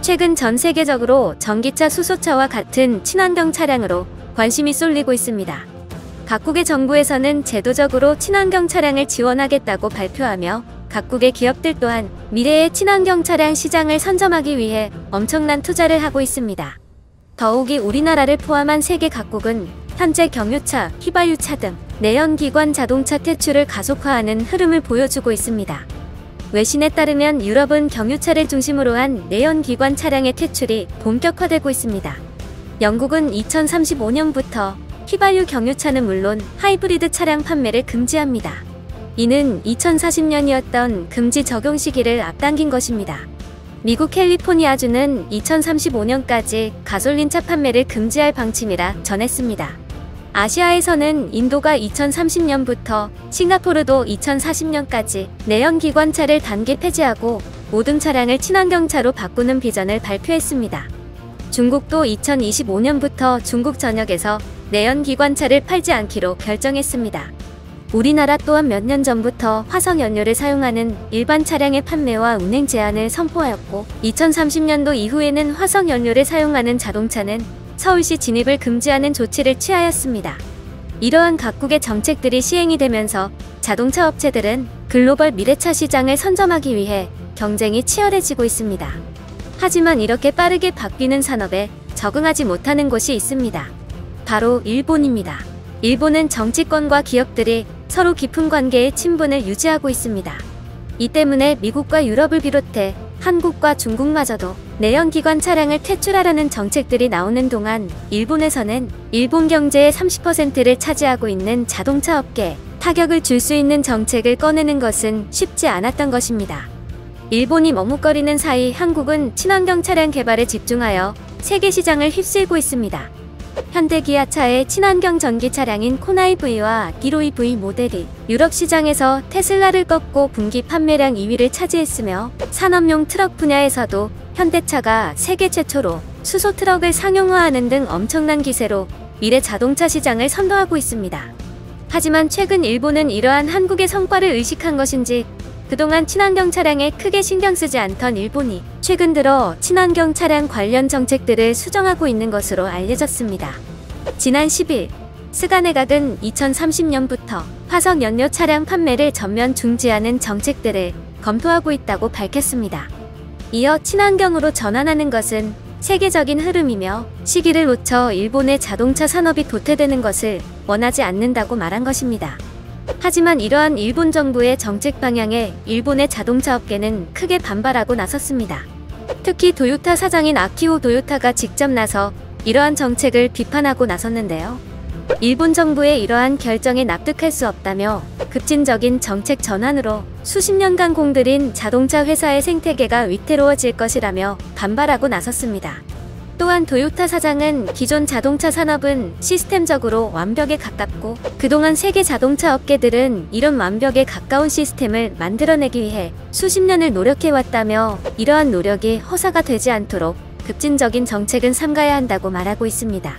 최근 전 세계적으로 전기차, 수소차와 같은 친환경 차량으로 관심이 쏠리고 있습니다. 각국의 정부에서는 제도적으로 친환경 차량을 지원하겠다고 발표하며 각국의 기업들 또한 미래의 친환경 차량 시장을 선점하기 위해 엄청난 투자를 하고 있습니다. 더욱이 우리나라를 포함한 세계 각국은 현재 경유차, 휘발유차 등 내연기관 자동차 퇴출을 가속화하는 흐름을 보여주고 있습니다. 외신에 따르면 유럽은 경유차를 중심으로 한 내연기관 차량의 퇴출이 본격화되고 있습니다. 영국은 2035년부터 휘발유 경유차는 물론 하이브리드 차량 판매를 금지합니다. 이는 2040년이었던 금지 적용 시기를 앞당긴 것입니다. 미국 캘리포니아주는 2035년까지 가솔린차 판매를 금지할 방침이라 전했습니다. 아시아에서는 인도가 2030년부터, 싱가포르도 2040년까지 내연기관차를 단기 폐지하고 모든 차량을 친환경차로 바꾸는 비전을 발표했습니다. 중국도 2025년부터 중국 전역에서 내연기관차를 팔지 않기로 결정했습니다. 우리나라 또한 몇 년 전부터 화석연료를 사용하는 일반 차량의 판매와 운행 제한을 선포하였고 2030년도 이후에는 화석연료를 사용하는 자동차는 서울시 진입을 금지하는 조치를 취하였습니다. 이러한 각국의 정책들이 시행이 되면서 자동차 업체들은 글로벌 미래차 시장을 선점하기 위해 경쟁이 치열해지고 있습니다. 하지만 이렇게 빠르게 바뀌는 산업에 적응하지 못하는 곳이 있습니다. 바로 일본입니다. 일본은 정치권과 기업들이 서로 깊은 관계의 친분을 유지하고 있습니다. 이 때문에 미국과 유럽을 비롯해 한국과 중국마저도 내연기관 차량을 퇴출하라는 정책들이 나오는 동안 일본에서는 일본 경제의 30%를 차지하고 있는 자동차 업계에 타격을 줄 수 있는 정책을 꺼내는 것은 쉽지 않았던 것입니다. 일본이 머뭇거리는 사이 한국은 친환경 차량 개발에 집중하여 세계 시장을 휩쓸고 있습니다. 현대 기아차의 친환경 전기 차량인 코나이 V와 기로이 V 모델이 유럽 시장에서 테슬라를 꺾고 분기 판매량 2위를 차지했으며 산업용 트럭 분야에서도 현대차가 세계 최초로 수소 트럭을 상용화하는 등 엄청난 기세로 미래 자동차 시장을 선도하고 있습니다. 하지만 최근 일본은 이러한 한국의 성과를 의식한 것인지 그동안 친환경 차량에 크게 신경 쓰지 않던 일본이 최근 들어 친환경 차량 관련 정책들을 수정하고 있는 것으로 알려졌습니다. 지난 10일 스가 내각은 2030년부터 화석연료 차량 판매를 전면 중지하는 정책들을 검토하고 있다고 밝혔습니다. 이어 친환경으로 전환하는 것은 세계적인 흐름이며 시기를 놓쳐 일본의 자동차 산업이 도태되는 것을 원하지 않는다고 말한 것입니다. 하지만 이러한 일본 정부의 정책 방향에 일본의 자동차 업계는 크게 반발하고 나섰습니다. 특히 도요타 사장인 아키오 도요타가 직접 나서 이러한 정책을 비판하고 나섰는데요. 일본 정부의 이러한 결정에 납득할 수 없다며 급진적인 정책 전환으로 수십 년간 공들인 자동차 회사의 생태계가 위태로워질 것이라며 반발하고 나섰습니다. 또한 도요타 사장은 기존 자동차 산업은 시스템적으로 완벽에 가깝고 그동안 세계 자동차 업계들은 이런 완벽에 가까운 시스템을 만들어내기 위해 수십 년을 노력해왔다며 이러한 노력이 허사가 되지 않도록 급진적인 정책은 삼가야 한다고 말하고 있습니다.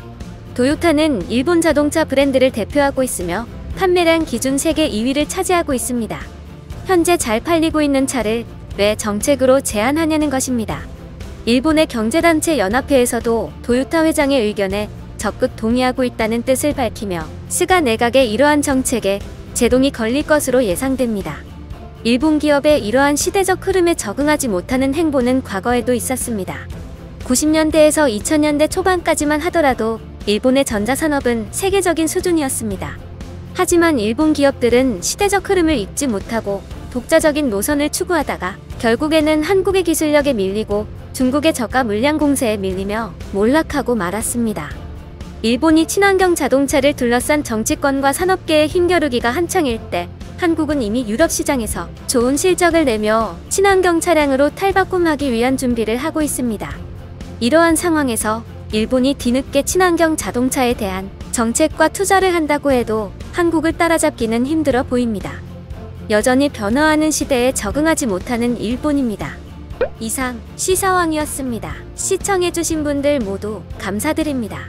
도요타는 일본 자동차 브랜드를 대표하고 있으며 판매량 기준 세계 2위를 차지하고 있습니다. 현재 잘 팔리고 있는 차를 왜 정책으로 제한하냐는 것입니다. 일본의 경제단체 연합회에서도 도요타 회장의 의견에 적극 동의하고 있다는 뜻을 밝히며 스가 내각의 이러한 정책에 제동이 걸릴 것으로 예상됩니다. 일본 기업의 이러한 시대적 흐름에 적응하지 못하는 행보는 과거에도 있었습니다. 90년대에서 2000년대 초반까지만 하더라도 일본의 전자산업은 세계적인 수준이었습니다. 하지만 일본 기업들은 시대적 흐름을 읽지 못하고 독자적인 노선을 추구하다가 결국에는 한국의 기술력에 밀리고 중국의 저가 물량 공세에 밀리며 몰락하고 말았습니다. 일본이 친환경 자동차를 둘러싼 정치권과 산업계의 힘겨루기가 한창일 때 한국은 이미 유럽 시장에서 좋은 실적을 내며 친환경 차량으로 탈바꿈하기 위한 준비를 하고 있습니다. 이러한 상황에서 일본이 뒤늦게 친환경 자동차에 대한 정책과 투자를 한다고 해도 한국을 따라잡기는 힘들어 보입니다. 여전히 변화하는 시대에 적응하지 못하는 일본입니다. 이상 시사왕이었습니다. 시청해주신 분들 모두 감사드립니다.